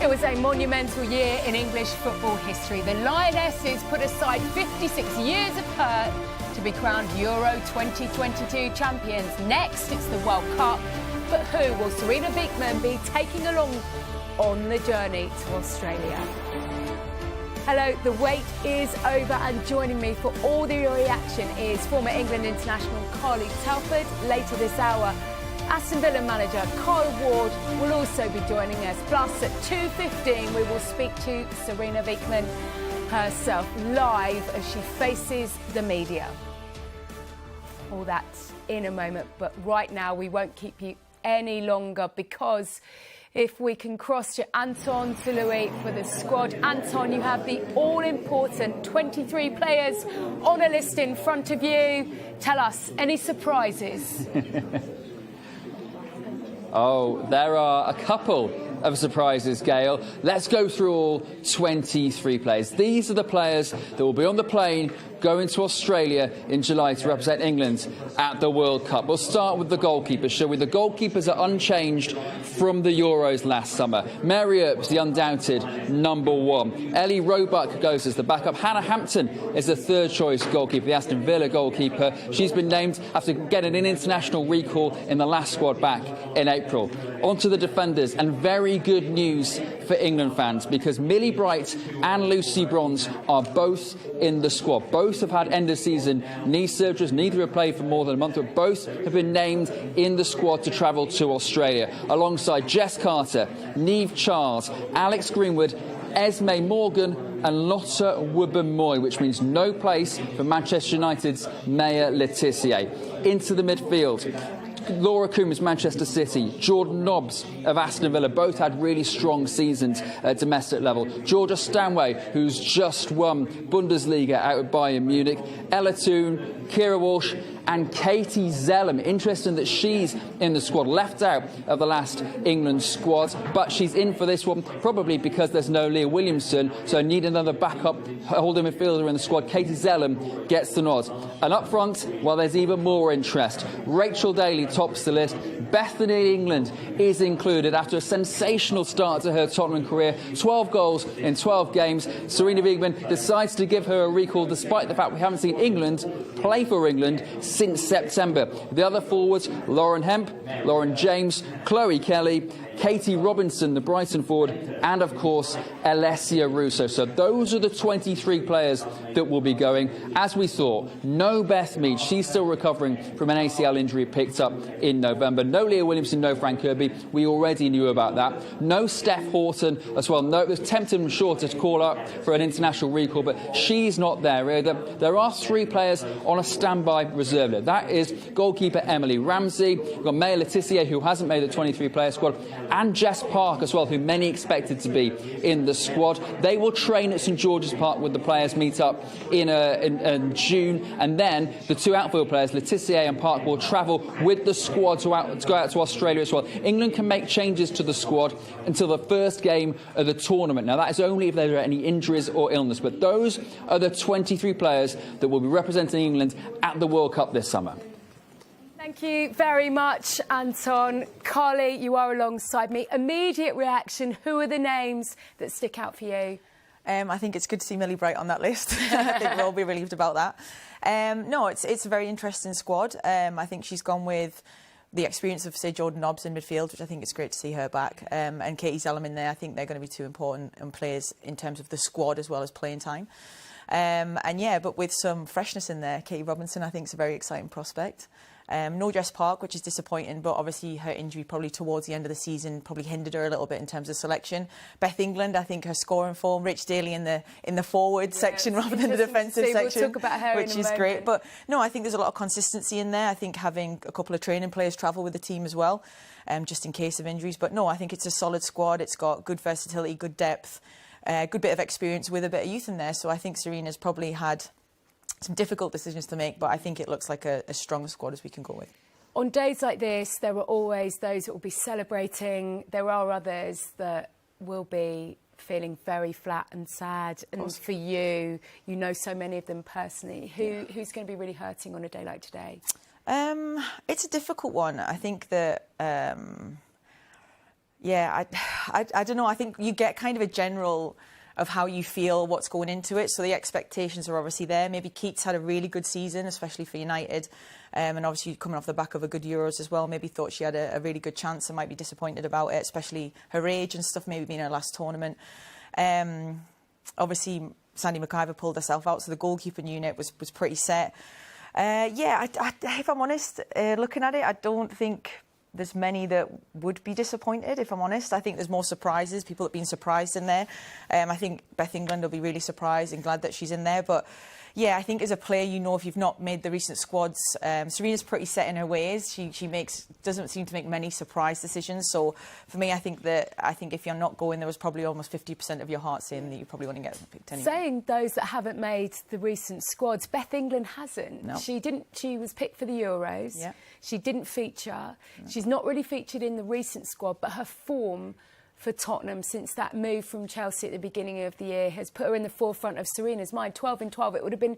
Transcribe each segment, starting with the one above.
It was a monumental year in English football history. The Lionesses put aside 56 years of hurt to be crowned Euro 2022 champions. Next, it's the World Cup. But who will Sarina Wiegman be taking along on the journey to Australia? Hello, the wait is over, and joining me for all the reaction is former England international Carly Telford. Later this hour, Aston Villa manager Kyle Ward will also be joining us. Plus, at 2:15, we will speak to Sarina Wiegman herself live as she faces the media. All that in a moment, but right now we won't keep you any longer, because if we can cross to Anton to Louis for the squad. Anton, you have the all-important 23 players on a list in front of you. Tell us, any surprises? Oh, there are a couple of surprises, Gail. Let's go through all 23 players. These are the players that will be on the plane going to Australia in July to represent England at the World Cup. We'll start with the goalkeepers, shall we? The goalkeepers are unchanged from the Euros last summer. Mary Earps, the undoubted #1. Ellie Roebuck goes as the backup. Hannah Hampton is the third choice goalkeeper, the Aston Villa goalkeeper. She's been named after getting an international recall in the last squad back in April. On to the defenders, and very good news for England fans, because Millie Bright and Lucy Bronze are both in the squad. Both have had end-of-season knee surgeries. Neither have played for more than a month, but both have been named in the squad to travel to Australia, alongside Jess Carter, Niamh Charles, Alex Greenwood, Esme Morgan and Lotta Wubben-Moy, which means no place for Manchester United's Maya Letizia. Into the midfield, Laura Coombs, Manchester City, Jordan Nobbs of Aston Villa, both had really strong seasons at domestic level. Georgia Stanway, who's just won Bundesliga out of Bayern Munich, Toone, Keira Walsh and Katie Zelem. Interesting that she's in the squad, left out of the last England squad, but she's in for this one, probably because there's no Leah Williamson, so need another backup holding midfielder in the squad. Katie Zelem gets the nod. And up front, well, there's even more interest. Rachel Daly tops the list. Bethany in England is included after a sensational start to her Tottenham career. 12 goals in 12 games. Sarina Wiegman decides to give her a recall, despite the fact we haven't seen England play for England since September. The other forwards, Lauren Hemp, Lauren James, Chloe Kelly, Katie Robinson, the Brighton forward, and of course Alessia Russo. So those are the 23 players that will be going. As we thought, no Beth Mead. She's still recovering from an ACL injury picked up in November. No Leah Williamson, no Fran Kirby. We already knew about that. No Steph Horton as well. No, it was tempting, sure, to call up for an international recall, but she's not there either. There are 3 players on a standby reserve list. That is goalkeeper Emily Ramsey. We've got Maya Letizia, who hasn't made the 23-player squad, and Jess Park as well, who many expected to be in the squad. They will train at St George's Park with the players, meet up in June, and then the 2 outfield players, Letizia and Park, will travel with the squad to go out to Australia as well. England can make changes to the squad until the first game of the tournament. Now, that is only if there are any injuries or illness, but those are the 23 players that will be representing England at the World Cup this summer. Thank you very much, Anton. Carly, you are alongside me. Immediate reaction, who are the names that stick out for you? I think it's good to see Millie Bright on that list. I think we'll all be relieved about that. No, it's a very interesting squad. I think she's gone with the experience of, say, Jordan Nobbs in midfield, which I think it's great to see her back, and Katie Zelem in there. I think they're going to be 2 important players in terms of the squad as well as playing time. And yeah, but with some freshness in there, Katie Robinson, I think, is a very exciting prospect. No Jess Park, which is disappointing, but obviously her injury probably towards the end of the season probably hindered her a little bit in terms of selection. Beth England, I think her scoring form, Rich Daly in the forward section rather than the defensive section, we'll talk about her which is great. But no, I think there's a lot of consistency in there. I think having a couple of training players travel with the team as well, just in case of injuries. But no, I think it's a solid squad. It's got good versatility, good depth, good bit of experience with a bit of youth in there. So I think Sarina's probably had some difficult decisions to make, but I think it looks like a strong squad as we can go with. On days like this, there are always those that will be celebrating. There are others that will be feeling very flat and sad. And for you, you know so many of them personally. Who's going to be really hurting on a day like today? It's a difficult one. I think that Yeah, I don't know. I think you get kind of a general of how you feel, what's going into it. So the expectations are obviously there. Maybe Keats had a really good season, especially for United. And obviously coming off the back of a good Euros as well, maybe thought she had a really good chance and might be disappointed about it, especially her age and stuff, maybe being her last tournament. Obviously, Sandy McIver pulled herself out, so the goalkeeping unit was pretty set. Yeah, if I'm honest, looking at it, I don't think there's many that would be disappointed, if I'm honest. I think there's more surprises, people that have been surprised in there. I think Beth England will be really surprised and glad that she's in there. But yeah, I think as a player, you know, if you've not made the recent squads, Sarina's pretty set in her ways. She doesn't seem to make many surprise decisions. So for me, I think if you're not going, there was probably almost 50% of your heart saying that you probably want to get picked anyway. Saying those that haven't made the recent squads, Beth England hasn't. No. She didn't. She was picked for the Euros. Yeah. She didn't feature. No. She's not really featured in the recent squad, but her form for Tottenham since that move from Chelsea at the beginning of the year has put her in the forefront of Sarina's mind. 12 in 12, it would have been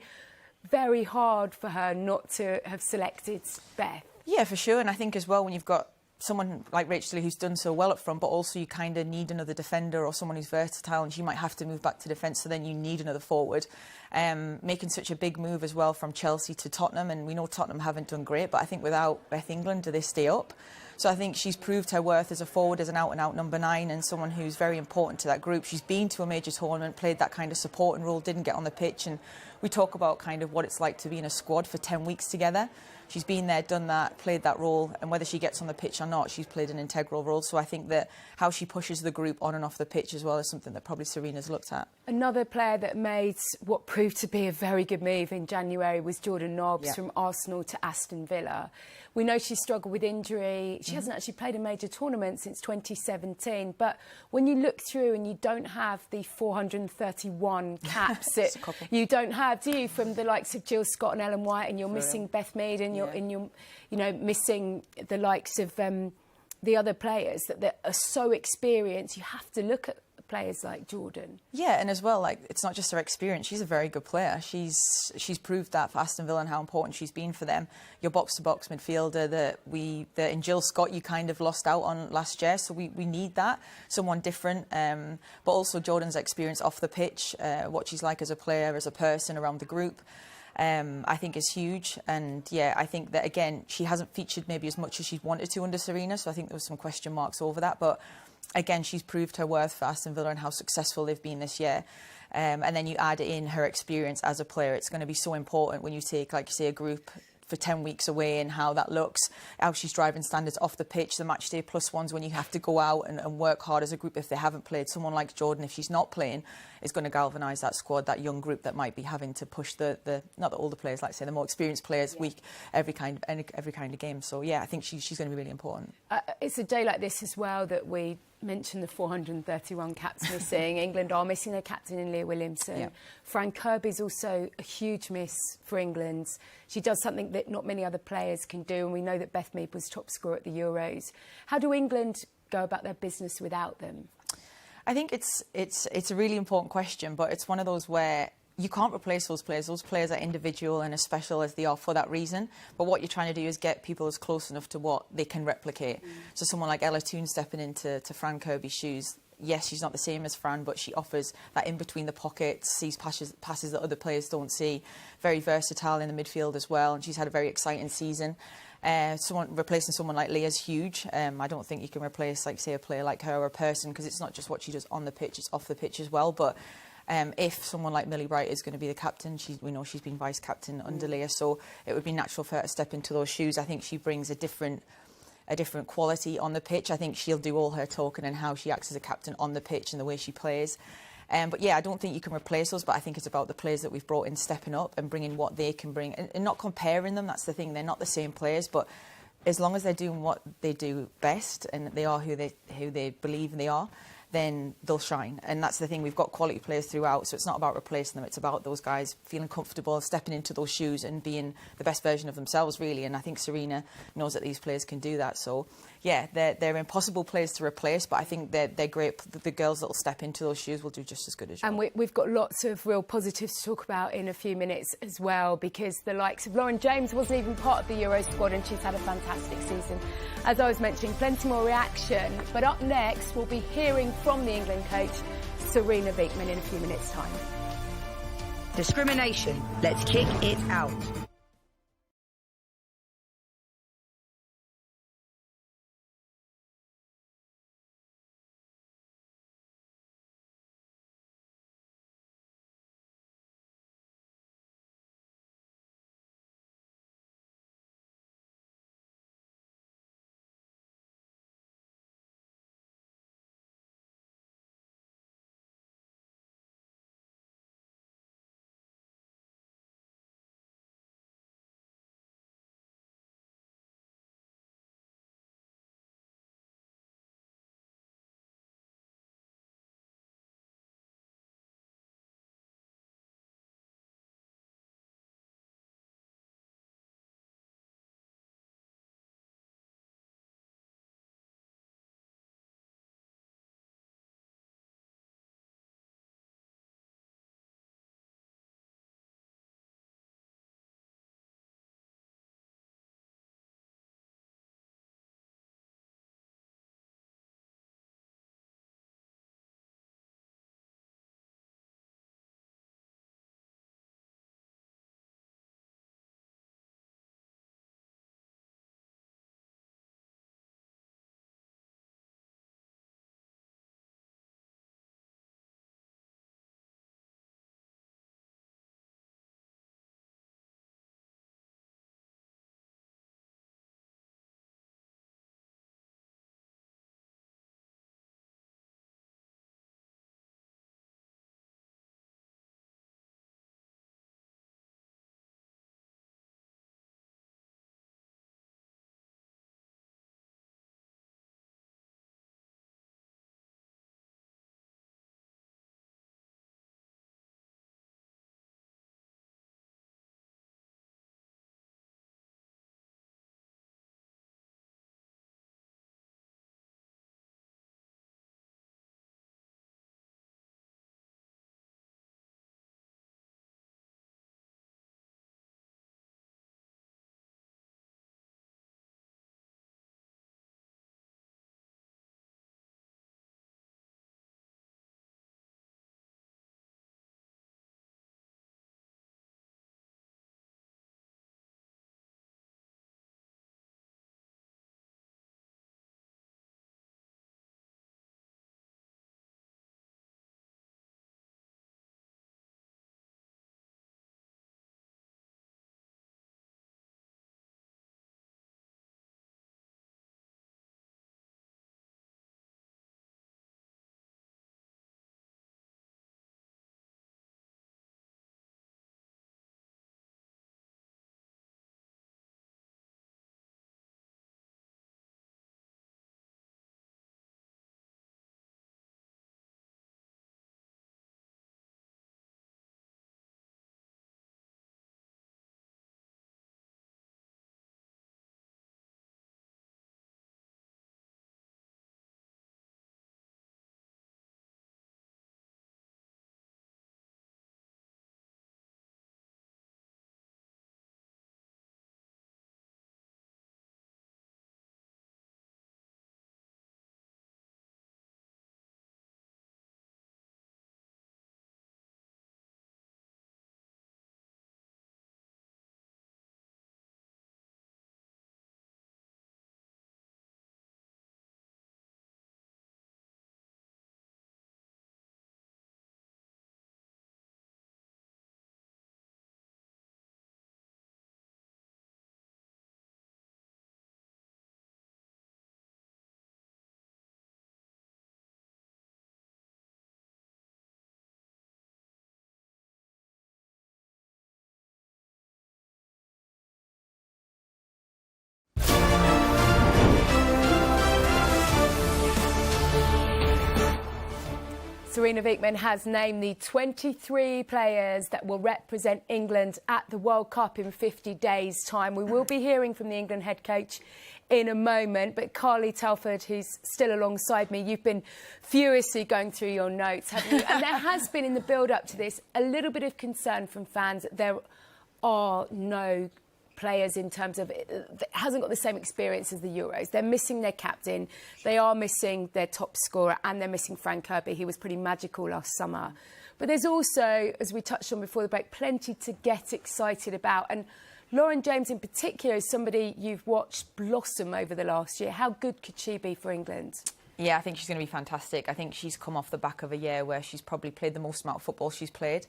very hard for her not to have selected Beth. Yeah, for sure. And I think as well, when you've got someone like Rachel who's done so well up front, but also you kind of need another defender or someone who's versatile, and she might have to move back to defence, so then you need another forward. Making such a big move as well from Chelsea to Tottenham, and we know Tottenham haven't done great, but I think without Beth England, do they stay up? So I think she's proved her worth as a forward, as an out-and-out number 9, and someone who's very important to that group. She's been to a major tournament, played that kind of supporting role, didn't get on the pitch, and we talk about kind of what it's like to be in a squad for 10 weeks together. She's been there, done that, played that role, and whether she gets on the pitch or not, she's played an integral role. So I think that how she pushes the group on and off the pitch as well is something that probably Sarina's looked at. Another player that made what proved to be a very good move in January was Jordan Nobbs, from Arsenal to Aston Villa. We know she struggled with injury. She hasn't actually played a major tournament since 2017. But when you look through and you don't have the 431 caps that you don't have, do you, from the likes of Jill Scott and Ellen White, and you're missing Beth Mead, and you're missing the likes of the other players that are so experienced. You have to look at players like Jordan. Yeah, and as well, like, it's not just her experience. She's a very good player. She's proved that for Aston Villa and how important she's been for them. Your box-to-box midfielder that in Jill Scott you kind of lost out on last year, so we need that, someone different. But also Jordan's experience off the pitch, what she's like as a player, as a person around the group. I think is huge, and yeah, I think that again she hasn't featured maybe as much as she wanted to under Sarina, so I think there was some question marks over that, but again she's proved her worth for Aston Villa and how successful they've been this year. And then you add in her experience as a player. It's going to be so important when you take, like you say, a group for 10 weeks away and how that looks, how she's driving standards off the pitch, the match day plus ones when you have to go out and work hard as a group if they haven't played. Someone like Jordan, if she's not playing, is going to galvanise that squad, that young group that might be having to push the not the older players, like I say, the more experienced players every kind of game. So yeah, I think she's going to be really important. It's a day like this as well that we mentioned the 431 caps missing. England are missing their captain in Leah Williamson. Fran Kirby is also a huge miss for England. She does something that not many other players can do, and we know that Beth Mead was top scorer at the Euros. How do England go about their business without them? I think it's a really important question, but it's one of those where you can't replace those players. Those players are individual and as special as they are for that reason. But what you're trying to do is get people as close enough to what they can replicate. So someone like Toone stepping into Fran Kirby's shoes. Yes, she's not the same as Fran, but she offers that in between the pockets, sees passes that other players don't see. Very versatile in the midfield as well, and she's had a very exciting season. Replacing someone like Leah's huge. I don't think you can replace, like, say, a player like her or a person, because it's not just what she does on the pitch, it's off the pitch as well. But if someone like Millie Bright is going to be the captain, we know she's been vice-captain under Leah, so it would be natural for her to step into those shoes. I think she brings a different quality on the pitch. I think she'll do all her talking and how she acts as a captain on the pitch and the way she plays. But yeah, I don't think you can replace those, but I think it's about the players that we've brought in stepping up and bringing what they can bring and not comparing them. That's the thing. They're not the same players, but as long as they're doing what they do best and they are who they believe they are, then they'll shine. And that's the thing. We've got quality players throughout, so it's not about replacing them. It's about those guys feeling comfortable, stepping into those shoes and being the best version of themselves, really. And I think Sarina knows that these players can do that. So, yeah, they're impossible players to replace, but I think they're great. The girls that will step into those shoes will do just as good as well. And we've got lots of real positives to talk about in a few minutes as well, because the likes of Lauren James wasn't even part of the Euro squad and she's had a fantastic season. As I was mentioning, plenty more reaction. But up next, we'll be hearing from the England coach, Sarina Wiegman, in a few minutes' time. Discrimination. Let's kick it out. Sarina Wiegman has named the 23 players that will represent England at the World Cup in 50 days' time. We will be hearing from the England head coach in a moment, but Carly Telford, who's still alongside me, you've been furiously going through your notes, haven't you? And there has been, in the build-up to this, a little bit of concern from fans that there are no players in terms of it hasn't got the same experience as the Euros. They're missing their captain, they are missing their top scorer, and they're missing Fran Kirby, who was pretty magical last summer. But there's also, as we touched on before the break, plenty to get excited about. And Lauren James in particular is somebody you've watched blossom over the last year. How good could she be for England? Yeah, I think she's going to be fantastic. I think she's come off the back of a year where she's probably played the most amount of football she's played.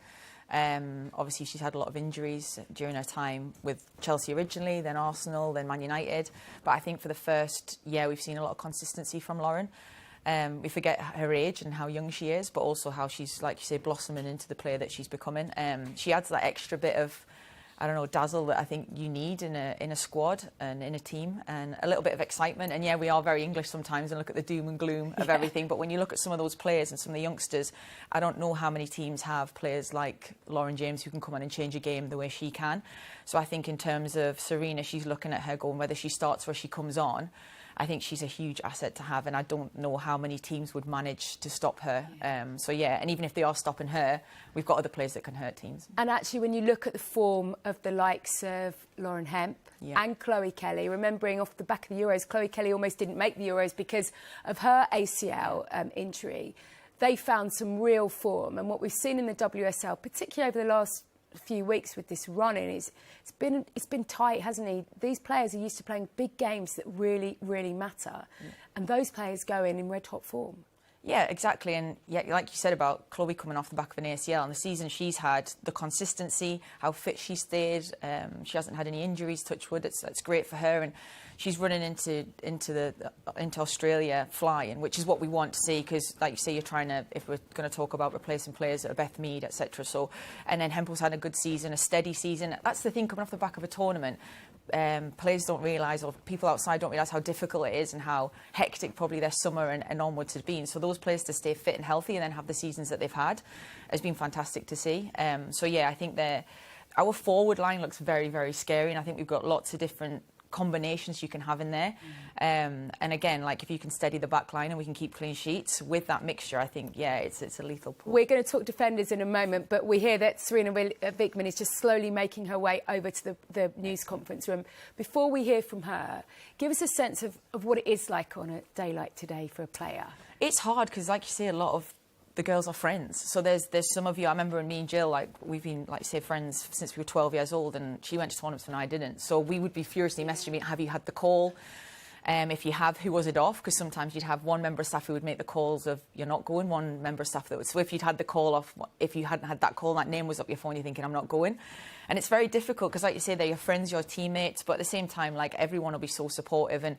Obviously, she's had a lot of injuries during her time with Chelsea originally, then Arsenal, then Man United. But I think for the first year, we've seen a lot of consistency from Lauren. We forget her age and how young she is, but also how she's, like you say, blossoming into the player that she's becoming. She adds that extra bit of, I don't know, dazzle that I think you need in a squad and in a team, and a little bit of excitement. And yeah, we are very English sometimes and look at the doom and gloom of everything. But when you look at some of those players and some of the youngsters, I don't know how many teams have players like Lauren James who can come on and change a game the way she can. So I think in terms of Sarina, she's looking at her going, whether she starts or she comes on, I think she's a huge asset to have, and I don't know how many teams would manage to stop her. So yeah, and even if they are stopping her, we've got other players that can hurt teams. And actually, when you look at the form of the likes of Lauren Hemp and Chloe Kelly, remembering off the back of the Euros, Chloe Kelly almost didn't make the Euros because of her ACL injury. They found some real form, and what we've seen in the WSL, particularly over the last few weeks with this running, is it's been tight, hasn't it? These players are used to playing big games that really, really matter, and those players go in red hot form. Yeah, exactly. And yeah, like you said about Chloe coming off the back of an ACL, and the season she's had, the consistency, how fit she stayed. She hasn't had any injuries, touch wood. It's great for her, and she's running into Australia flying, which is what we want to see, because, like you say, you're trying to, if we're going to talk about replacing players that are Beth Mead, etc. So, and then Hempel's had a good season, a steady season. That's the thing, coming off the back of a tournament. Players don't realise, or people outside don't realise how difficult it is and how hectic probably their summer and onwards has been. So those players to stay fit and healthy and then have the seasons that they've had has been fantastic to see. So yeah, I think our forward line looks very, very scary, and I think we've got lots of different combinations you can have in there. And again, like, if you can steady the back line and we can keep clean sheets with that mixture, I think, yeah, it's a lethal pool. We're going to talk defenders in a moment, but we hear that Sarina Wiegman is just slowly making her way over to the news conference room. Before we hear from her, give us a sense of what it is like on a day like today for a player. It's hard because, like you say, a lot of the girls are friends. So there's some of you, I remember me and Jill, like, we've been, like, say, friends since we were 12 years old, and she went to tournaments when I didn't. So we would be furiously messaging me, have you had the call? If you have, who was it off? Because sometimes you'd have one member of staff who would make the calls of you're not going, one member of staff that would. So if you'd had the call off, if you hadn't had that call, that name was up your phone, you're thinking, I'm not going. And it's very difficult because, like you say, they're your friends, your teammates, but at the same time, like, everyone will be so supportive, and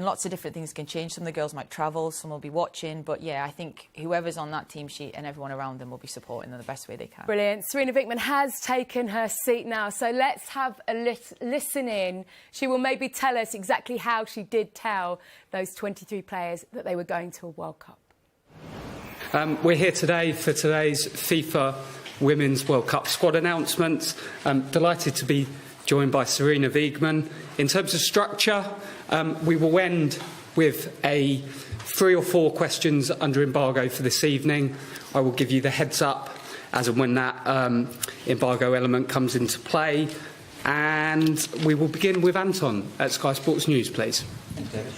lots of different things can change. Some of the girls might travel, some will be watching, but yeah, I think whoever's on that team sheet and everyone around them will be supporting them the best way they can. Brilliant. Sarina Wiegman has taken her seat now, so let's have a listen in. She will maybe tell us exactly how she did tell those 23 players that they were going to a World Cup. We're here today for today's FIFA Women's World Cup squad announcements. I'm delighted to be joined by Sarina Wiegman. In terms of structure, we will end with 3 or 4 questions under embargo for this evening. I will give you the heads up as and when that embargo element comes into play. And we will begin with Anton at Sky Sports News, please. Thank you, David.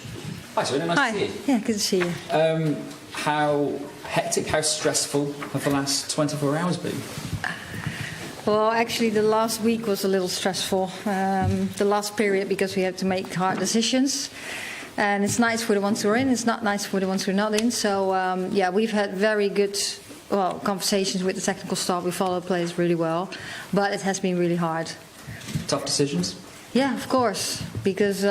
Hi, Sarina. Nice to see you. Yeah, good to see you. How hectic, how stressful have the last 24 hours been? Well, actually, the last week was a little stressful. The last period, because we had to make hard decisions. And it's nice for the ones who are in, it's not nice for the ones who are not in. So, yeah, we've had very good conversations with the technical staff. We follow the players really well. But it has been really hard. Tough decisions? Yeah, of course. Because,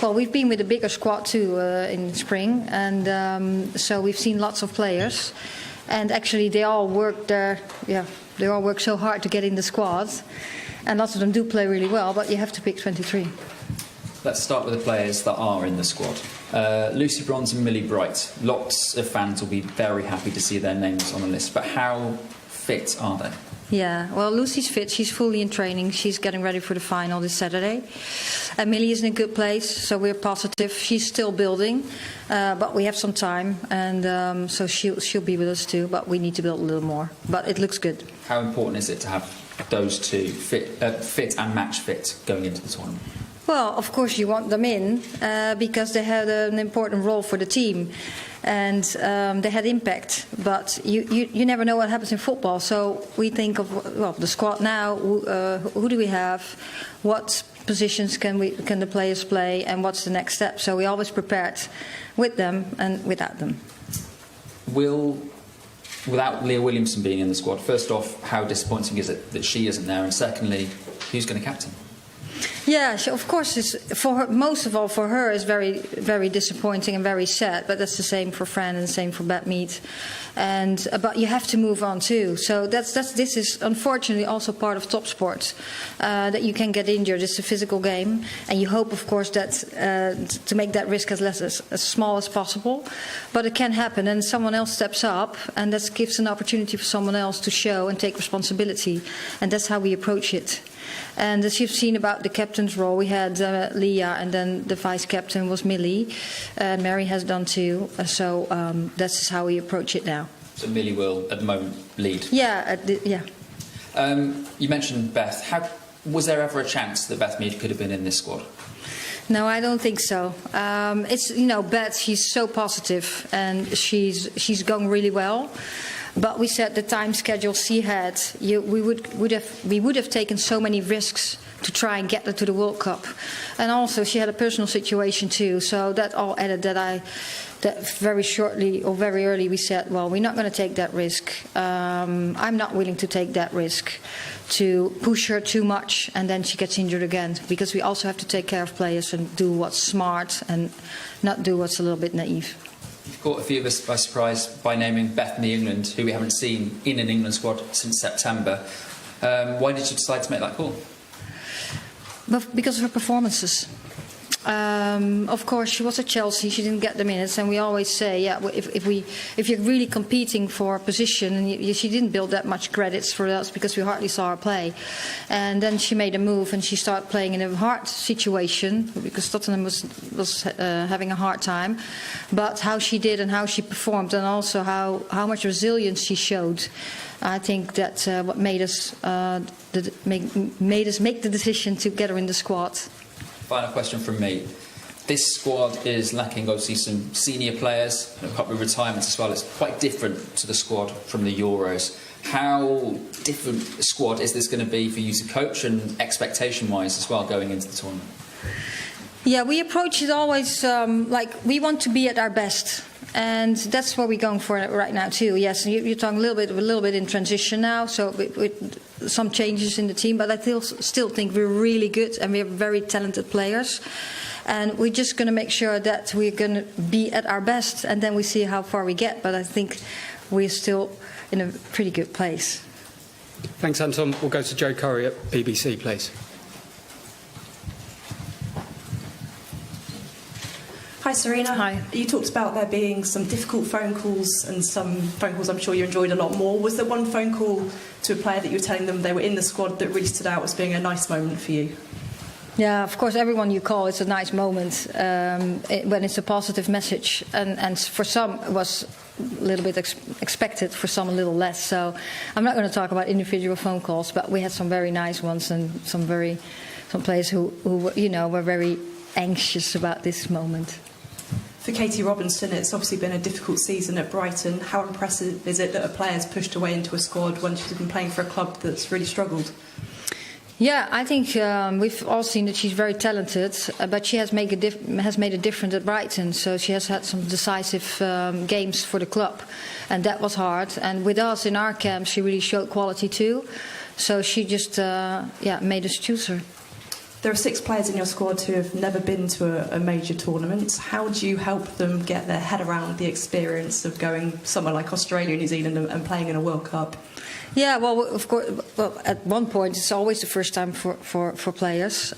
we've been with a bigger squad too in spring. And so we've seen lots of players. And actually, they all worked there, they all work so hard to get in the squad, and lots of them do play really well, but you have to pick 23. let's start with the players that are in the squad. Lucy Bronze and Millie Bright. Lots of fans will be very happy to see their names on the list, but how fit are they? Yeah, well, Lucy's fit. She's fully in training. She's getting ready for the final this Saturday. And Millie is in a good place, so we're positive. She's still building, but we have some time, and so she'll be with us too. But we need to build a little more. But it looks good. How important is it to have those two fit and match fit going into the tournament? Well, of course you want them in because they had an important role for the team. And they had impact, but you never know what happens in football. So we think of the squad now. Who do we have? What positions can the players play? And what's the next step? So we always prepared with them and without them. Without Leah Williamson being in the squad, first off, how disappointing is it that she isn't there? And secondly, who's going to captain? Yeah, of course, for her, most of all for her, is very, very disappointing and very sad. But that's the same for Fran and the same for Beth Mead. But you have to move on too. So this is unfortunately also part of top sports, that you can get injured. It's a physical game, and you hope, of course, that to make that risk as small as possible. But it can happen, and someone else steps up, and that gives an opportunity for someone else to show and take responsibility. And that's how we approach it. And as you've seen about the captain's role, we had Leah, and then the vice captain was Millie. Mary has done too. So that's how we approach it now. So Millie will, at the moment, lead? Yeah, yeah. You mentioned Beth. Was there ever a chance that Beth Mead could have been in this squad? No, I don't think so. It's Beth. She's so positive, and she's going really well. But we said the time schedule she had, we would have taken so many risks to try and get her to the World Cup, and also she had a personal situation too. So that all added that very shortly or very early we said, well, we're not going to take that risk. I'm not willing to take that risk to push her too much, and then she gets injured again, because we also have to take care of players and do what's smart and not do what's a little bit naive. You've caught a few of us by surprise by naming Bethany England, who we haven't seen in an England squad since September. Why did you decide to make that call? Because of her performances. Of course, she was at Chelsea. She didn't get the minutes, and we always say, yeah, if you're really competing for a position, and she didn't build that much credits for us because we hardly saw her play, and then she made a move and she started playing in a hard situation because Tottenham was having a hard time. But how she did and how she performed, and also how much resilience she showed, I think that's what made us make the decision to get her in the squad. Final question from me. This squad is lacking, obviously, some senior players and a couple of retirements as well. It's quite different to the squad from the Euros. How different a squad is this going to be for you to coach, and expectation-wise as well, going into the tournament? Yeah, we approach it always like we want to be at our best. And that's what we're going for right now too. Yes, you're talking a little bit in transition now, so with some changes in the team. But I still think we're really good, and we're very talented players. And we're just going to make sure that we're going to be at our best, and then we see how far we get. But I think we're still in a pretty good place. Thanks, Anton. We'll go to Joe Curry at BBC, please. Hi, Sarina. Hi. You talked about there being some difficult phone calls, and some phone calls I'm sure you enjoyed a lot more. Was there one phone call to a player that you were telling them they were in the squad that really stood out as being a nice moment for you? Yeah, of course, everyone you call, it's a nice moment when it's a positive message. And for some, it was a little bit expected, for some a little less. So I'm not going to talk about individual phone calls, but we had some very nice ones, and some players who were very anxious about this moment. For Katie Robinson, it's obviously been a difficult season at Brighton. How impressive is it that a player's pushed her way into a squad when she's been playing for a club that's really struggled? Yeah, I think we've all seen that she's very talented, but she has made a difference at Brighton. So she has had some decisive games for the club, and that was hard. And with us in our camp, she really showed quality too. So she just made us choose her. There are 6 players in your squad who have never been to a major tournament. How do you help them get their head around the experience of going somewhere like Australia, New Zealand, and playing in a World Cup? Yeah, well, of course. Well, at one point, it's always the first time for players.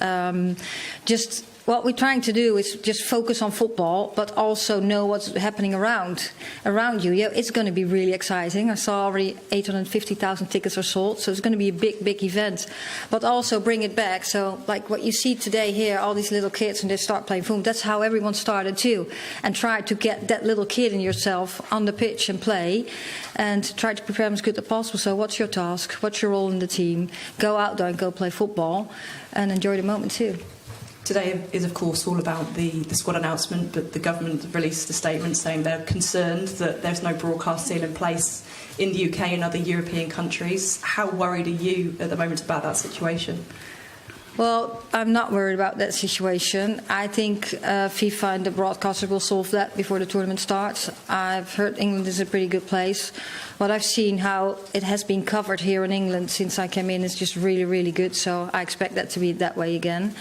Just what we're trying to do is just focus on football, but also know what's happening around you. Yeah, it's going to be really exciting. I saw already 850,000 tickets are sold, so it's going to be a big event. But also bring it back. So, like what you see today here, all these little kids, and they start playing football. That's how everyone started too, and try to get that little kid in yourself on the pitch and play, and try to prepare them as good as possible. So, what's your task? What's your role in the team? Go out there and go play football, and enjoy the moment too. Today is, of course, all about the squad announcement, but the government released a statement saying they're concerned that there's no broadcast deal in place in the UK and other European countries. How worried are you at the moment about that situation? Well, I'm not worried about that situation. I think FIFA and the broadcaster will solve that before the tournament starts. I've heard England is a pretty good place. What I've seen, how it has been covered here in England since I came in, is just really good. So I expect that to be that way again.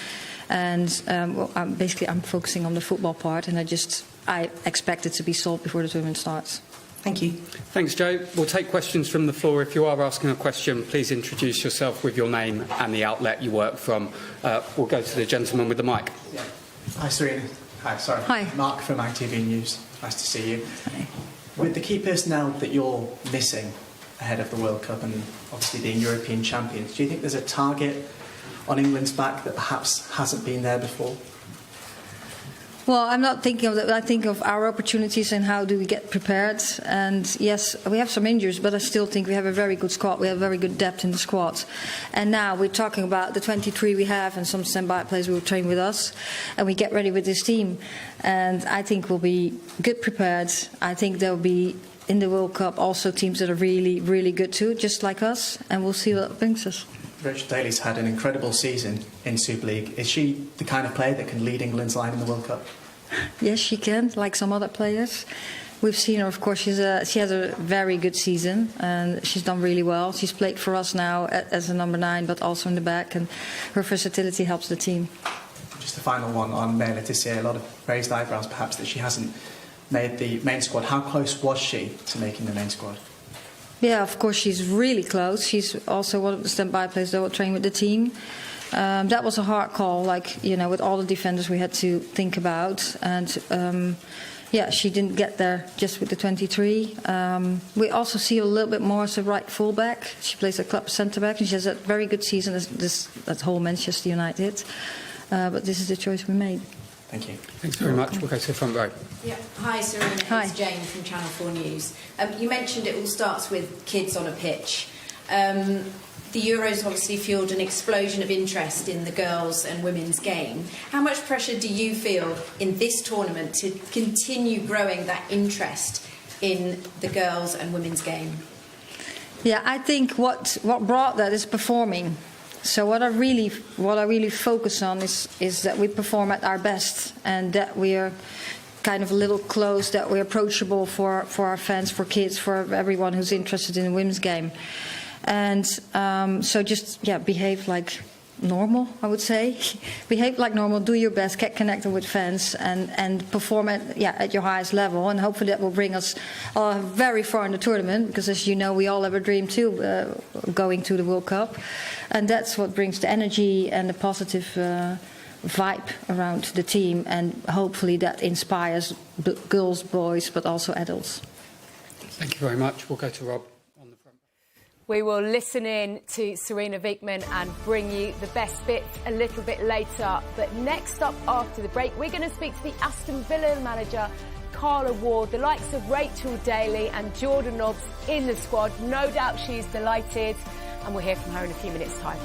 And I'm focusing on the football part, and I expect it to be solved before the tournament starts. Thank you. Thanks, Jo. We'll take questions from the floor. If you are asking a question, please introduce yourself with your name and the outlet you work from. We'll go to the gentleman with the mic. Yeah. Hi, Sarina. Hi, sorry. Hi. Mark from ITV News. Nice to see you. Hi. With the key personnel that you're missing ahead of the World Cup and obviously being European champions, do you think there's a target on England's back that perhaps hasn't been there before? Well, I'm not thinking of that. I think of our opportunities and how do we get prepared. And yes, we have some injuries, but I still think we have a very good squad. We have very good depth in the squad. And now we're talking about the 23 we have and some standby players who will train with us. And we get ready with this team. And I think we'll be good prepared. I think there'll be in the World Cup also teams that are really good too, just like us. And we'll see what brings us. Rachel Daly's had an incredible season in Super League. Is she the kind of player that can lead England's line in the World Cup? Yes, she can, like some other players. We've seen her, of course, she has a very good season, and she's done really well. She's played for us now as a number 9, but also in the back, and her versatility helps the team. Just the final one on Leah Williamson. A lot of raised eyebrows, perhaps, that she hasn't made the main squad. How close was she to making the main squad? Yeah, of course, she's really close. She's also one of the standby players that will train with the team. That was a hard call, with all the defenders we had to think about. And, she didn't get there just with the 23. We also see a little bit more as a right fullback. She plays a club centre-back, and she has a very good season at whole Manchester United. But this is the choice we made. Thank you. Thanks very much. We'll go to the front row. Yeah. Hi, Sarina. Hi. It's Jane from Channel 4 News. You mentioned it all starts with kids on a pitch. The Euros obviously fueled an explosion of interest in the girls' and women's game. How much pressure do you feel in this tournament to continue growing that interest in the girls' and women's game? Yeah, I think what brought that is performing. So what I really focus on is that we perform at our best, and that we are kind of a little close, that we're approachable for our fans, for kids, for everyone who's interested in the women's game. And behave like normal, I would say. Behave like normal, do your best, get connected with fans, and perform at your highest level. And hopefully that will bring us very far in the tournament, because as you know, we all have a dream too, going to the World Cup. And that's what brings the energy and the positive vibe around the team. And hopefully that inspires girls, boys, but also adults. Thank you very much. We'll go to Rob. We will listen in to Sarina Wiegman and bring you the best bits a little bit later. But next up after the break, we're going to speak to the Aston Villa manager, Carla Ward, the likes of Rachel Daly and Jordan Nobbs in the squad. No doubt she's delighted, and we'll hear from her in a few minutes' time.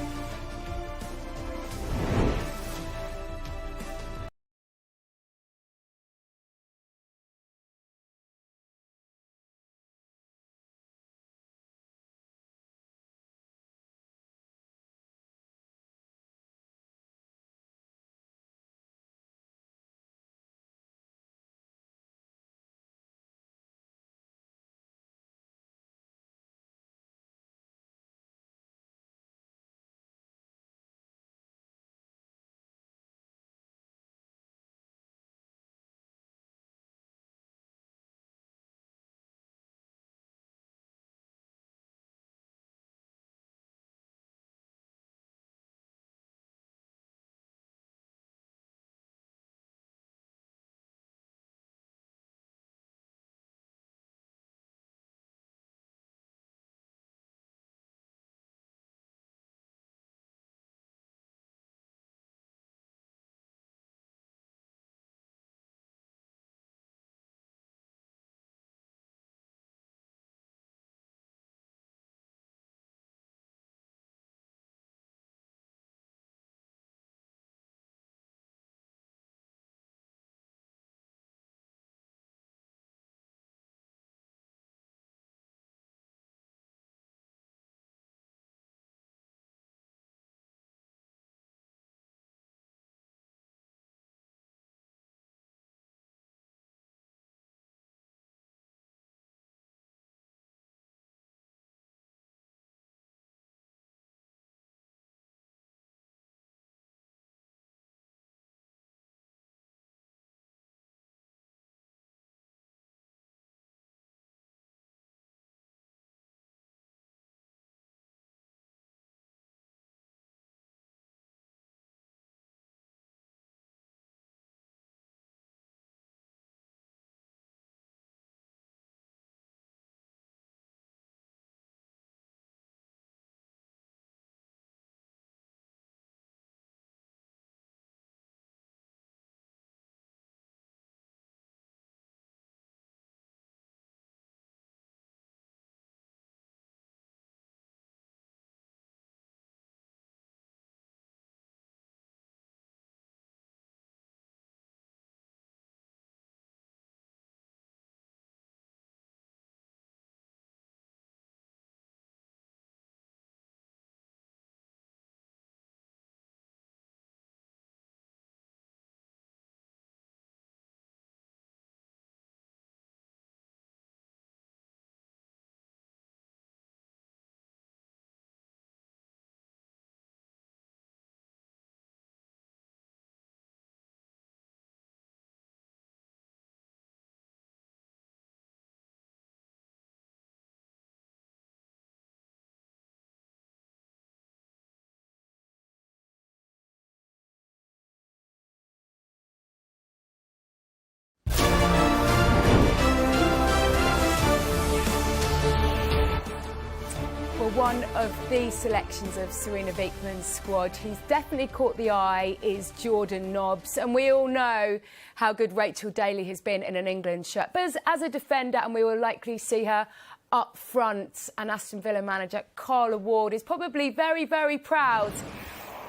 one of the selections of Sarina Wiegman's squad who's definitely caught the eye is Jordan Nobbs. And we all know how good Rachel Daly has been in an England shirt. But as a defender, and we will likely see her up front, and Aston Villa manager Carla Ward is probably very, very proud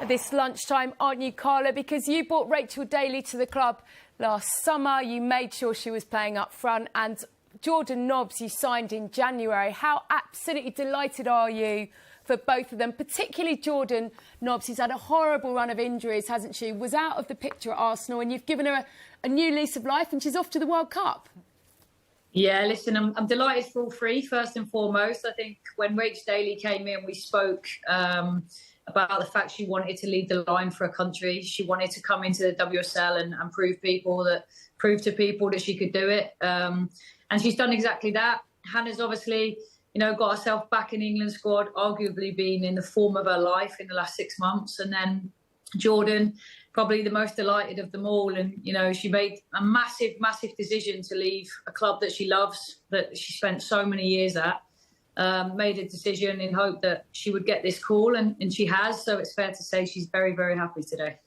at this lunchtime, aren't you, Carla? Because you brought Rachel Daly to the club last summer. You made sure she was playing up front, and Jordan Nobbs you signed in January. How absolutely delighted are you for both of them, particularly Jordan Nobbs, who's had a horrible run of injuries, hasn't she? Was out of the picture at Arsenal, and you've given her a new lease of life, and she's off to the World Cup. Yeah, listen, I'm delighted for all three, first and foremost. I think when Rach Daly came in, we spoke about the fact she wanted to lead the line for a country. She wanted to come into the WSL and prove to people that she could do it. And she's done exactly that. Hannah's obviously, got herself back in England squad, arguably been in the form of her life in the last 6 months. And then Jordan, probably the most delighted of them all. And, she made a massive, massive decision to leave a club that she loves, that she spent so many years at. Made a decision in hope that she would get this call, and she has. So it's fair to say she's very, very happy today.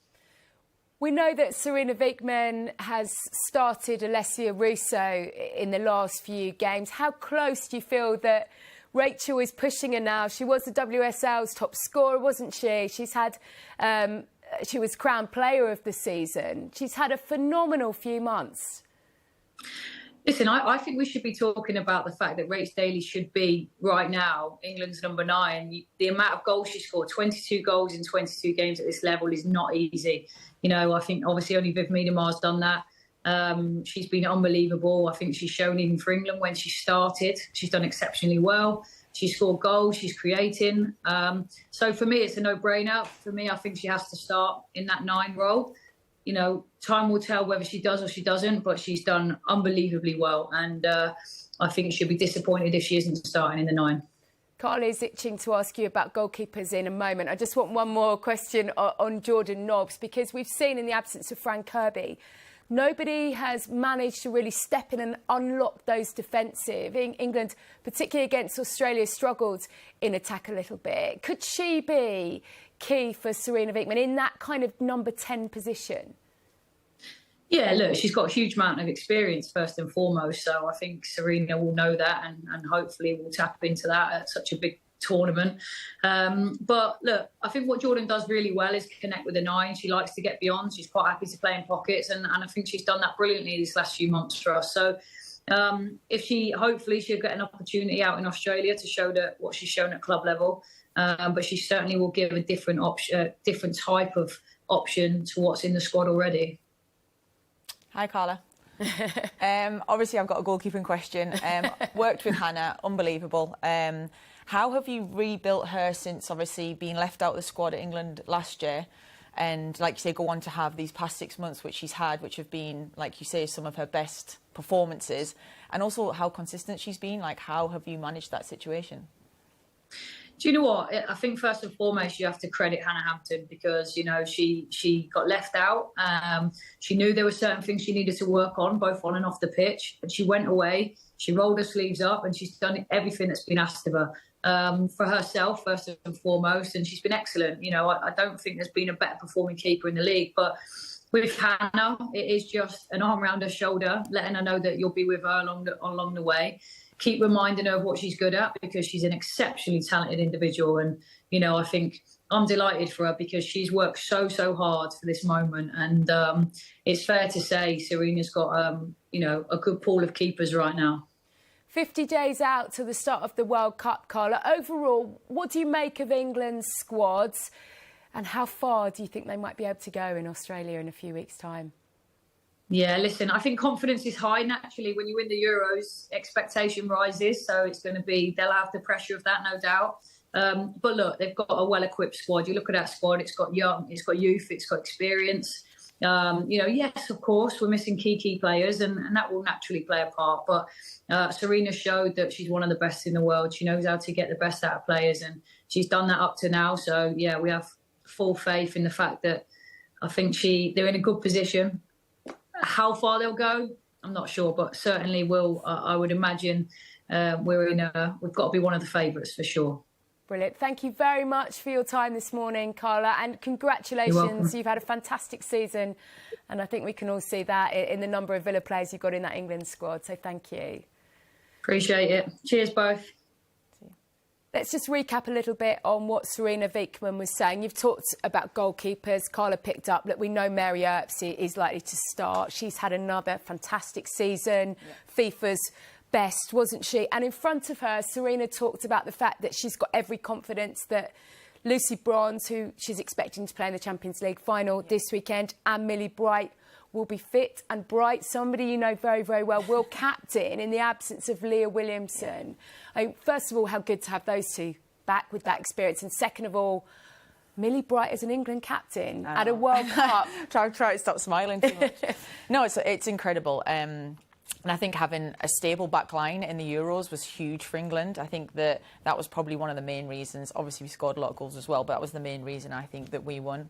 We know that Sarina Wiegman has started Alessia Russo in the last few games. How close do you feel that Rachel is pushing her now? She was the WSL's top scorer, wasn't she? She was crowned player of the season. She's had a phenomenal few months. Listen, I think we should be talking about the fact that Rach Daly should be, right now, England's number 9. The amount of goals she scored, 22 goals in 22 games at this level, is not easy. I think obviously only Beth Mead Fran's done that. She's been unbelievable. I think she's shown even for England when she started. She's done exceptionally well. She scored goals, she's creating. So for me, it's a no-brainer. For me, I think she has to start in that 9 role. Time will tell whether she does or she doesn't, but she's done unbelievably well. And I think she'll be disappointed if she isn't starting in the 9. Carly's itching to ask you about goalkeepers in a moment. I just want one more question on Jordan Nobbs, because we've seen in the absence of Fran Kirby, nobody has managed to really step in and unlock those defensive. England, particularly against Australia, struggled in attack a little bit. Could she be key for Sarina Wiegman in that kind of number 10 position? Yeah, look, she's got a huge amount of experience, first and foremost. So I think Sarina will know that and hopefully will tap into that at such a big tournament. But look, I think what Jordan does really well is connect with the 9. She likes to get beyond. She's quite happy to play in pockets. And I think she's done that brilliantly these last few months for us. So hopefully she'll get an opportunity out in Australia to show what she's shown at club level. But she certainly will give a different type of option to what's in the squad already. Hi, Carla. Obviously, I've got a goalkeeping question. Worked with Hannah, unbelievable. How have you rebuilt her since obviously being left out of the squad at England last year? And like you say, go on to have these past 6 months, which she's had, which have been, like you say, some of her best performances. And also how consistent she's been. Like, how have you managed that situation? Do you know what? I think first and foremost, you have to credit Hannah Hampton because, she got left out. She knew there were certain things she needed to work on, both on and off the pitch. And she went away, she rolled her sleeves up and she's done everything that's been asked of her for herself, first and foremost. And she's been excellent. I don't think there's been a better performing keeper in the league. But with Hannah, it is just an arm around her shoulder, letting her know that you'll be with her along the way. Keep reminding her of what she's good at because she's an exceptionally talented individual. And, I think I'm delighted for her because she's worked so hard for this moment. And it's fair to say Sarina's got, a good pool of keepers right now. 50 days out to the start of the World Cup, Carla. Overall, what do you make of England's squads and how far do you think they might be able to go in Australia in a few weeks' time? Yeah, listen, I think confidence is high. Naturally, when you win the Euros, expectation rises. So they'll have the pressure of that, no doubt. But look, they've got a well-equipped squad. You look at that squad, it's got young, it's got youth, it's got experience. Yes, of course, we're missing key players and that will naturally play a part. But Sarina showed that she's one of the best in the world. She knows how to get the best out of players and she's done that up to now. So, yeah, we have full faith in the fact that I think they're in a good position. How far they'll go, I'm not sure, but certainly I would imagine we've got to be one of the favourites for sure. Brilliant. Thank you very much for your time this morning, Carla, and congratulations. You've had a fantastic season, and I think we can all see that in the number of Villa players you've got in that England squad, so thank you. Appreciate it. Cheers, both. Let's just recap a little bit on what Sarina Wiegman was saying. You've talked about goalkeepers. Carla picked up that we know Mary Earps is likely to start. She's had another fantastic season. Yeah. FIFA's best, wasn't she? And in front of her, Sarina talked about the fact that she's got every confidence that Lucy Bronze, who she's expecting to play in the Champions League final this weekend, and Millie Bright will be fit and bright. Somebody you know very, very well will captain in the absence of Leah Williamson. First of all, how good to have those two back with that experience. And second of all, Millie Bright as an England captain at a World Cup. try to stop smiling too much. No, it's incredible. And I think having a stable back line in the Euros was huge for England. I think that was probably one of the main reasons. Obviously, we scored a lot of goals as well, but that was the main reason I think that we won.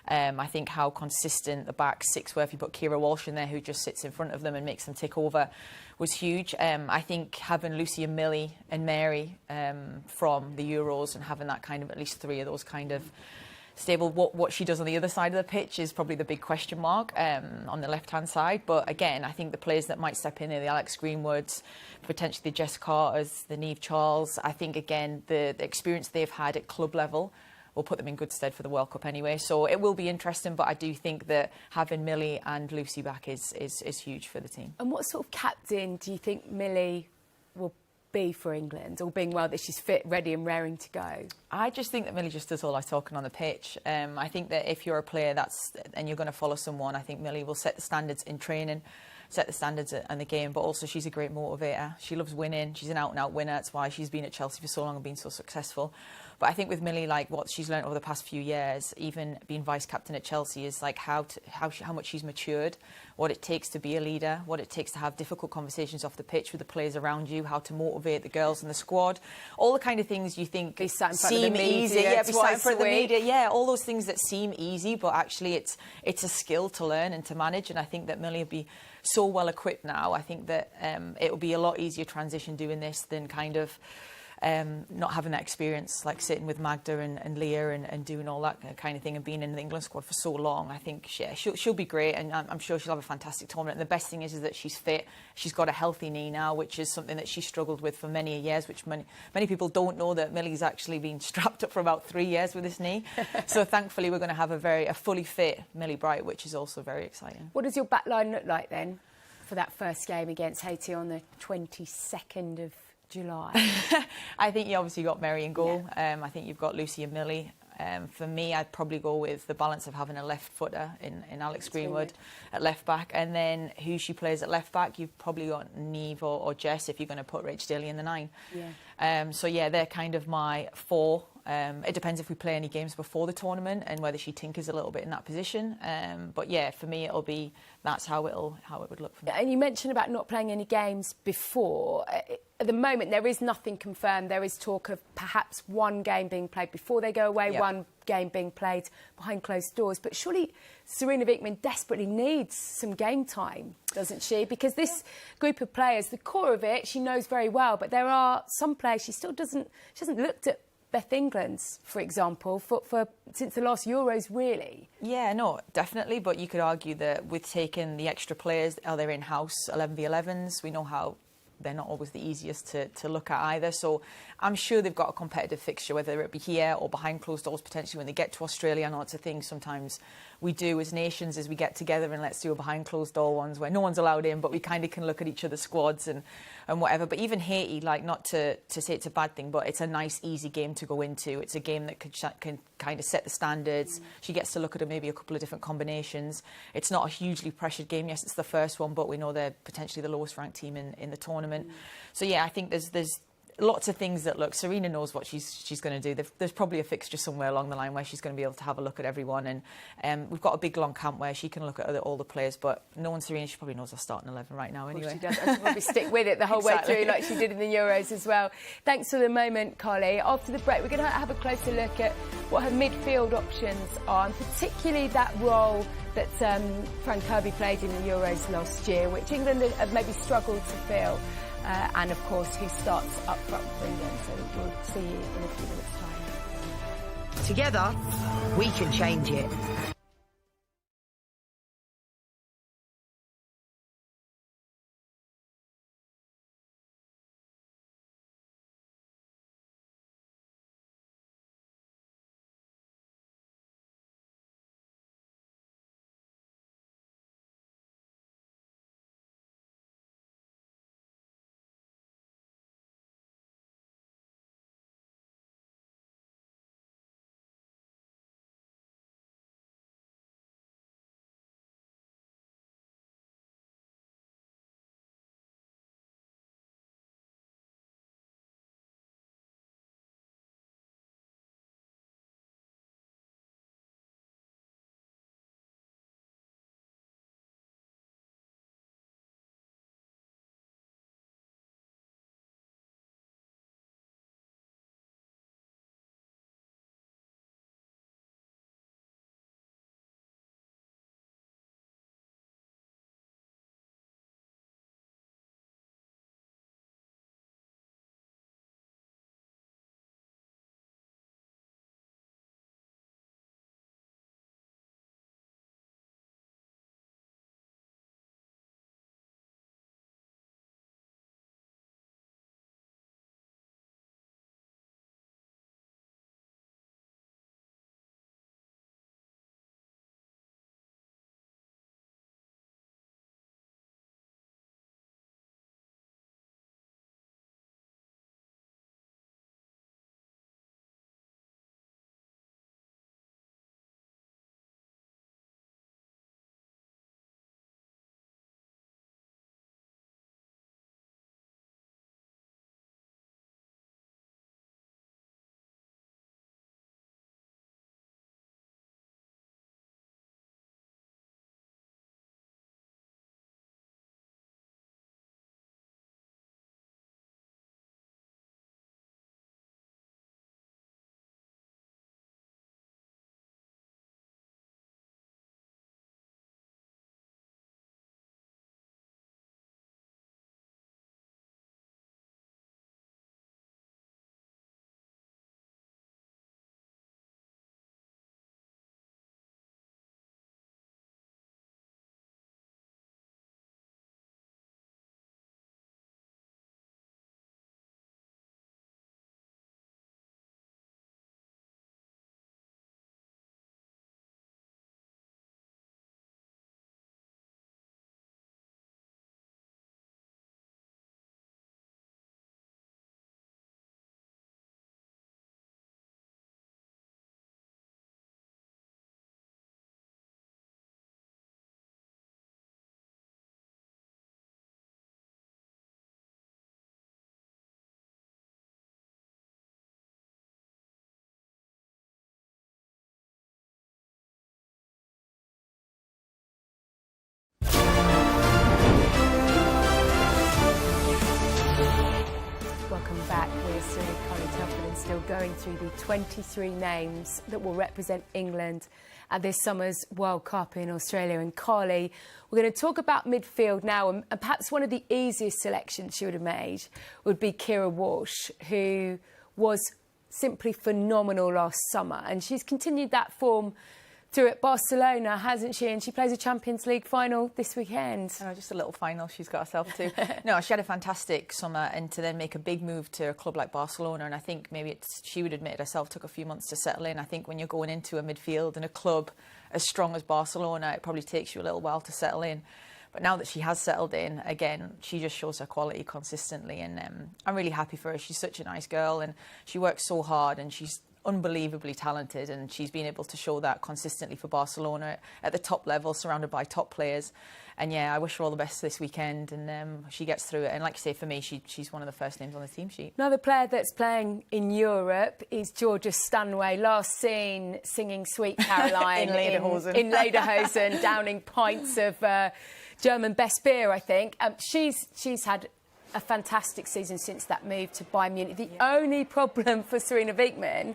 I think how consistent the back six were. If you put Keira Walsh in there, who just sits in front of them and makes them tick over, was huge. I think having Lucy and Millie and Mary from the Euros and having that kind of at least three of those kind of stable. What she does on the other side of the pitch is probably the big question mark on the left-hand side. But again, I think the players that might step in there, the Alex Greenwoods, potentially the Jess Carters, the Niamh Charles, I think, again, the experience they've had at club level will put them in good stead for the World Cup anyway. So it will be interesting, but I do think that having Millie and Lucy back is huge for the team. And what sort of captain do you think Millie will be for England, all being well that she's fit, ready and raring to go? I just think that Millie just does all our talking on the pitch. I think that if you're a player and you're going to follow someone, I think Millie will set the standards in training, set the standards in the game, but also she's a great motivator. She loves winning. She's an out-and-out winner. That's why she's been at Chelsea for so long and been so successful. But I think with Millie, like what she's learned over the past few years, even being vice-captain at Chelsea, is like how much she's matured, what it takes to be a leader, what it takes to have difficult conversations off the pitch with the players around you, how to motivate the girls in the squad, all the kind of things you think seem easy. Yeah, be sat in front of the media. Yeah, all those things that seem easy, but actually it's a skill to learn and to manage. And I think that Millie will be so well equipped now. I think that it will be a lot easier transition doing this than kind of not having that experience, like sitting with Magda and Leah and doing all that kind of thing and being in the England squad for so long. I think she'll be great, and I'm sure she'll have a fantastic tournament. And the best thing is that she's fit. She's got a healthy knee now, which is something that she struggled with for many years, which many people don't know, that Millie's actually been strapped up for about 3 years with this knee. So thankfully we're going to have a fully fit Millie Bright, which is also very exciting. What does your back line look like then for that first game against Haiti on the 22nd of July? I think you obviously got Mary in goal. Yeah. I think you've got Lucy and Millie. For me, I'd probably go with the balance of having a left footer in Alex Greenwood at left back, and then who she plays at left back, you've probably got Niamh or Jess if you're going to put Rach Daly in the 9. Yeah. So yeah, they're kind of my 4. It depends if we play any games before the tournament and whether she tinkers a little bit in that position. But yeah, for me, that's how it would look for me. And you mentioned about not playing any games before. At the moment, there is nothing confirmed. There is talk of perhaps one game being played before they go away, one game being played behind closed doors. But surely Sarina Wiegman desperately needs some game time, doesn't she? Because this group of players, the core of it, she knows very well. But there are some players she hasn't looked at. Beth England's, for example, for since the last Euros, really. Yeah, no, definitely. But you could argue that with taking the extra players, they're in-house 11v11s. We know how they're not always the easiest to look at either. So I'm sure they've got a competitive fixture, whether it be here or behind closed doors potentially when they get to Australia. I know it's a thing sometimes we do as nations, is we get together and let's do a behind closed door ones where no one's allowed in, but we kind of can look at each other's squads and whatever. But even Haiti, like, not to say it's a bad thing, but it's a nice, easy game to go into. It's a game that can kind of set the standards. She gets to look at maybe a couple of different combinations. It's not a hugely pressured game. Yes, it's the first one, but we know they're potentially the lowest ranked team in the tournament. So yeah, I think there's lots of things that look. Sarina knows what she's going to do. There's probably a fixture somewhere along the line where she's going to be able to have a look at everyone, and we've got a big long camp where she can look at all the players. But knowing Sarina, she probably knows her starting 11 right now anyway. She does. She'll probably stick with it the whole way through, like she did in the Euros as well. Thanks for the moment, Carly. After the break, we're going to have a closer look at what her midfield options are, and particularly that role that Fran Kirby played in the Euros last year, which England have maybe struggled to fill. and of course who starts up front for England. So we'll see you in a few minutes' time. Together, we can change it. Still going through the 23 names that will represent England at this summer's World Cup in Australia. And Carly, we're going to talk about midfield now, and perhaps one of the easiest selections she would have made would be Keira Walsh, who was simply phenomenal last summer, and she's continued that form through at Barcelona, hasn't she? And she plays a Champions League final this weekend. Oh, just a little final she's got herself to. No, she had a fantastic summer, and to then make a big move to a club like Barcelona, and I think maybe she would admit it herself, took a few months to settle in. I think when you're going into a midfield in a club as strong as Barcelona, it probably takes you a little while to settle in. But now that she has settled in, again, she just shows her quality consistently, and I'm really happy for her. She's such a nice girl, and she works so hard, and she's unbelievably talented, and she's been able to show that consistently for Barcelona at the top level, surrounded by top players. And yeah, I wish her all the best this weekend, and she gets through it. And like you say, for me, she's one of the first names on the team sheet. Another player that's playing in Europe is Georgia Stanway, last seen singing Sweet Caroline in Lederhosen, downing pints of German best beer, I think. She's had a fantastic season since that move to Bayern Munich. The only problem for Sarina Wiegman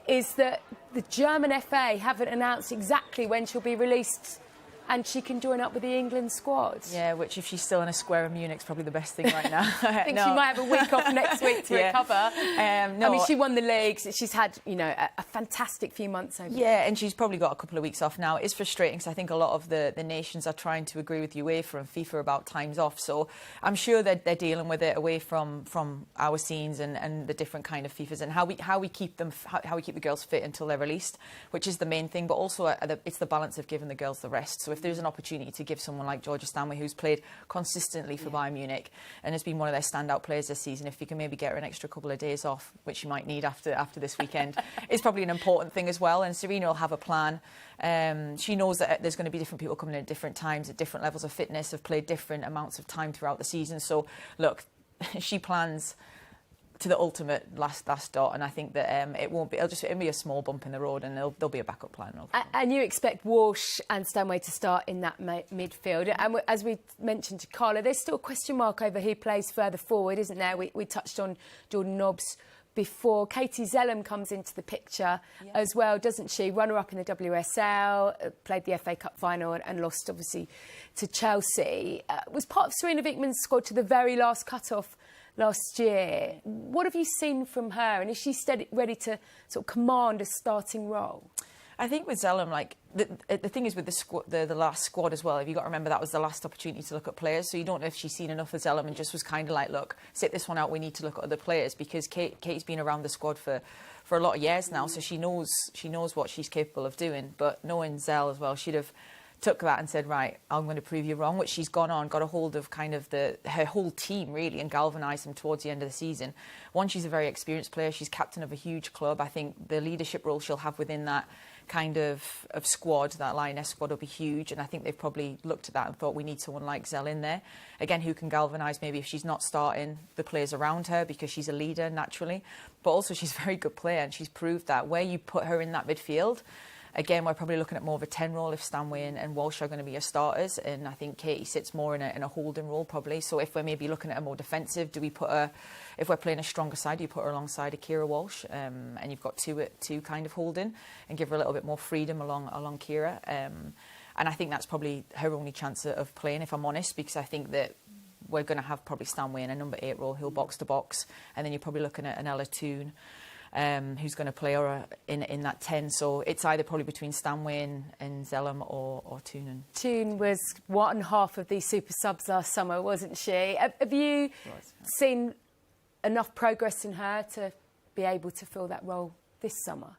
is that the German FA haven't announced exactly when she'll be released and she can join up with the England squad. Yeah, which if she's still in a square in Munich is probably the best thing right now. I think she might have a week off next week to recover. I mean, she won the league. She's had, you know, a fantastic few months over there. And she's probably got a couple of weeks off now. It's frustrating because I think a lot of the nations are trying to agree with UEFA and FIFA about times off. So I'm sure that they're dealing with it away from our scenes and the different kind of FIFAs and how we keep the girls fit until they're released, which is the main thing. But also it's the balance of giving the girls the rest. So if there's an opportunity to give someone like Georgia Stanway, who's played consistently for Bayern Munich and has been one of their standout players this season, if you can maybe get her an extra couple of days off, which you might need after this weekend, is probably an important thing as well. And Sarina will have a plan. She knows that there's going to be different people coming in at different times, at different levels of fitness, have played different amounts of time throughout the season. So, look, she plans to the ultimate last dot, and I think that it'll be a small bump in the road, and there'll be a backup plan. And you expect Walsh and Stanway to start in that midfield, and as we mentioned to Carla, there's still a question mark over who plays further forward, isn't there? We touched on Jordan Nobbs before. Katie Zelem comes into the picture as well, doesn't she? Runner-up in the WSL, played the FA Cup final and lost, obviously, to Chelsea. Was part of Sarina Wiegman's squad to the very last cut-off last year. What have you seen from her, and is she ready to sort of command a starting role? I think with Zelem, like the thing is with the last squad as well. If you got to remember that was the last opportunity to look at players, so you don't know if she's seen enough of Zelem and just was kind of like, look, sit this one out. We need to look at other players because Kate's been around the squad for a lot of years now, so she knows what she's capable of doing. But knowing Zell as well, she'd have took that and said, right, I'm going to prove you wrong, which she's got a hold of kind of her whole team really and galvanised them towards the end of the season. One, she's a very experienced player. She's captain of a huge club. I think the leadership role she'll have within that kind of squad, that Lioness squad, will be huge, and I think they've probably looked at that and thought we need someone like Zell in there again who can galvanise maybe if she's not starting the players around her because she's a leader naturally, but also she's a very good player and she's proved that where you put her in that midfield. Again, we're probably looking at more of a 10 role if Stanway and Walsh are going to be your starters, and I think Katie sits more in a holding role probably. So if we're maybe looking at a more defensive, do we put her, if we're playing a stronger side, do you put her alongside a Keira Walsh, and you've got two kind of holding and give her a little bit more freedom along Keira. And I think that's probably her only chance of playing, if I'm honest, because I think that we're going to have probably Stanway in a number 8 role, who'll box to box, and then you're probably looking at an Ella Toone, who's going to play her in that 10. So it's either probably between Stanway and Zelem or Toone. Toone was one half of the super subs last summer, wasn't she? Have you seen enough progress in her to be able to fill that role this summer?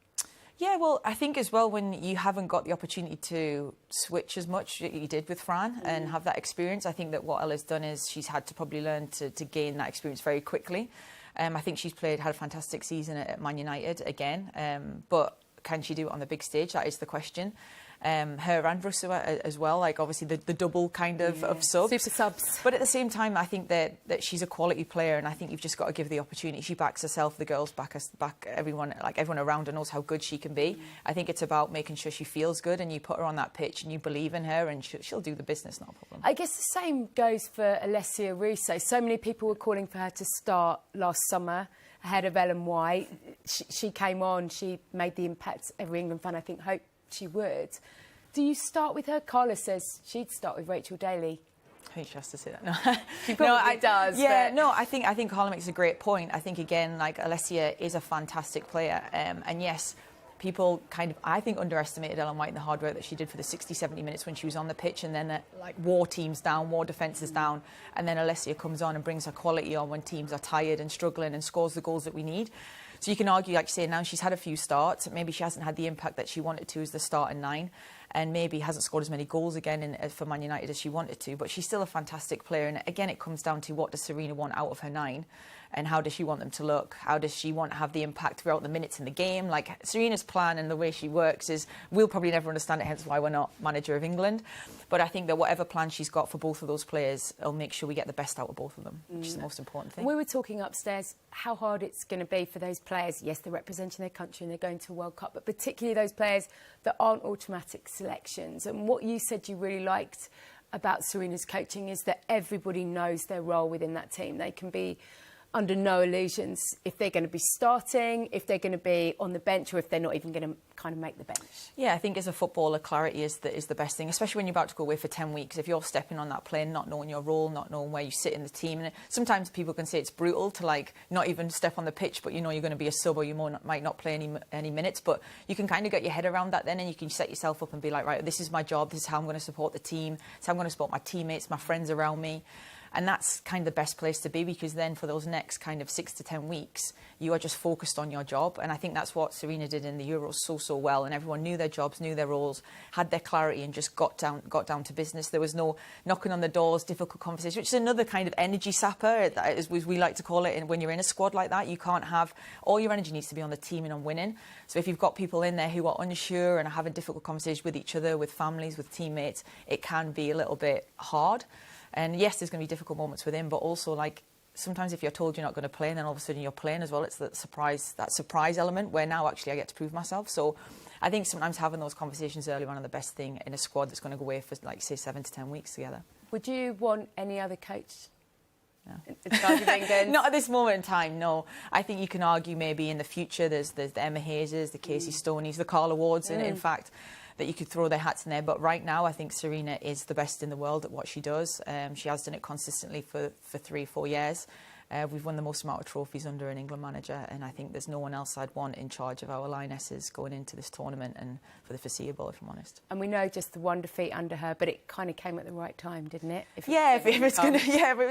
Yeah, well, I think as well when you haven't got the opportunity to switch as much that you did with Fran and have that experience, I think that what Ella's done is she's had to probably learn to gain that experience very quickly. I think she's had a fantastic season at Man United again, but can she do it on the big stage? That is the question. Her and Russo as well, like obviously the double kind of subs. Super subs. But at the same time, I think that she's a quality player, and I think you've just got to give the opportunity. She backs herself, the girls back everyone, like everyone around her knows how good she can be. I think it's about making sure she feels good, and you put her on that pitch and you believe in her, and she'll do the business, not a problem. I guess the same goes for Alessia Russo. So many people were calling for her to start last summer ahead of Ellen White. She came on, she made the impact every England fan, I think, hoped she would. Do you start with her? Carla says she'd start with Rachel Daly. I think she has to say that. No, she probably does. Yeah, no, I think Carla makes a great point. I think again, like Alessia is a fantastic player, and yes, people kind of, I think, underestimated Ellen White and the hard work that she did for the 60-70 minutes when she was on the pitch, and then like wore teams down, wore defences down, and then Alessia comes on and brings her quality on when teams are tired and struggling and scores the goals that we need. So you can argue, like you say, now she's had a few starts. Maybe she hasn't had the impact that she wanted to as the starting 9, and maybe hasn't scored as many goals again for Man United as she wanted to. But she's still a fantastic player. And again, it comes down to what does Sarina want out of her 9, and how does she want them to look? How does she want to have the impact throughout the minutes in the game? Like Sarina's plan and the way she works is, we'll probably never understand it, hence why we're not manager of England. But I think that whatever plan she's got for both of those players, will make sure we get the best out of both of them, which is the most important thing. We were talking upstairs how hard it's going to be for those players. Yes, they're representing their country and they're going to a World Cup, but particularly those players that aren't automatic selections. And what you said you really liked about Sarina's coaching is that everybody knows their role within that team. They can be under no illusions if they're going to be starting, if they're going to be on the bench, or if they're not even going to kind of make the bench. Yeah, I think as a footballer, clarity is the best thing, especially when you're about to go away for 10 weeks. If you're stepping on that plane, not knowing your role, not knowing where you sit in the team, and sometimes people can say it's brutal to like not even step on the pitch, but you know you're going to be a sub or you might not play any minutes, but you can kind of get your head around that then, and you can set yourself up and be like, right, this is my job, this is how I'm going to support the team, this is how I'm going to support my teammates, my friends around me. And that's kind of the best place to be, because then for those next kind of 6 to 10 weeks, you are just focused on your job. And I think that's what Sarina did in the Euros so well. And everyone knew their jobs, knew their roles, had their clarity, and just got down to business. There was no knocking on the doors, difficult conversations, which is another kind of energy sapper, as we like to call it. And when you're in a squad like that, you can't have, all your energy needs to be on the team and on winning. So if you've got people in there who are unsure and are having difficult conversations with each other, with families, with teammates, it can be a little bit hard. And yes, there's going to be difficult moments with him, but also like sometimes if you're told you're not going to play and then all of a sudden you're playing as well, it's that surprise element where now actually I get to prove myself. So I think sometimes having those conversations early on are the best thing in a squad that's going to go away for like say 7 to 10 weeks together. Would you want any other coach? No. In charge of England? Not at this moment in time, no. I think you can argue maybe in the future there's the Emma Hayeses, the Casey Stoneys, the Carla Wards, in fact, that you could throw their hats in there. But right now, I think Sarina is the best in the world at what she does. She has done it consistently for 3-4 years. We've won the most amount of trophies under an England manager, and I think there's no one else I'd want in charge of our Lionesses going into this tournament and for the foreseeable, if I'm honest. And we know just the one defeat under her, but it kind of came at the right time, didn't it? If it was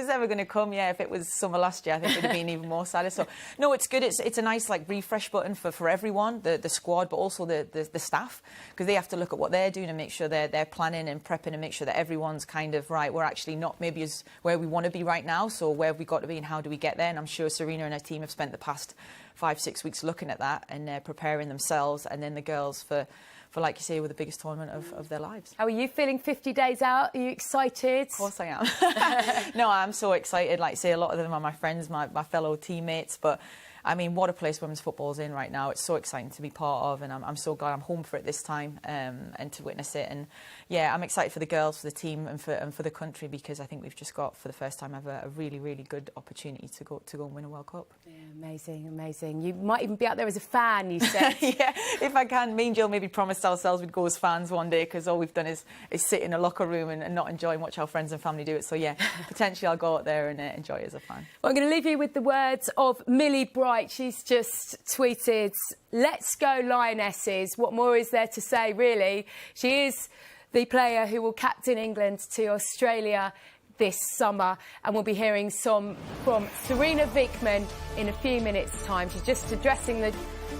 ever going to come, if it was summer last year, I think it would have been even more sad. So, no, it's good. It's a nice like refresh button for everyone, the squad, but also the staff, because they have to look at what they're doing and make sure they're planning and prepping and make sure that everyone's kind of right. We're actually not maybe as where we want to be right now. So where have we got to be and how do we get there? And I'm sure Sarina and her team have spent the past 5-6 weeks looking at that and preparing themselves, and then the girls for like you say, with the biggest tournament of their lives. How are you feeling 50 days out? Are you excited? Of course I am. No, I'm so excited. Like I say, a lot of them are my friends, my fellow teammates, but I mean, what a place women's football's in right now. It's so exciting to be part of, and I'm so glad I'm home for it this time and to witness it. And yeah, I'm excited for the girls, for the team, and for the country, because I think we've just got, for the first time ever, a really, really good opportunity to go and win a World Cup. Yeah, amazing, amazing. You might even be out there as a fan, you said. Yeah, if I can. Me and Jill maybe promised ourselves we'd go as fans one day, because all we've done is sit in a locker room and not enjoy and watch our friends and family do it. So yeah, potentially I'll go out there and enjoy it as a fan. Well, I'm going to leave you with the words of Millie Bright. She's just tweeted, "Let's go Lionesses." What more is there to say, really? She is the player who will captain England to Australia this summer, and we'll be hearing some from Sarina Wiegman in a few minutes' time. She's just addressing the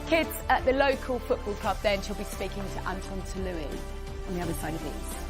kids at the local football club. Then she'll be speaking to Anton Tolui on the other side of these.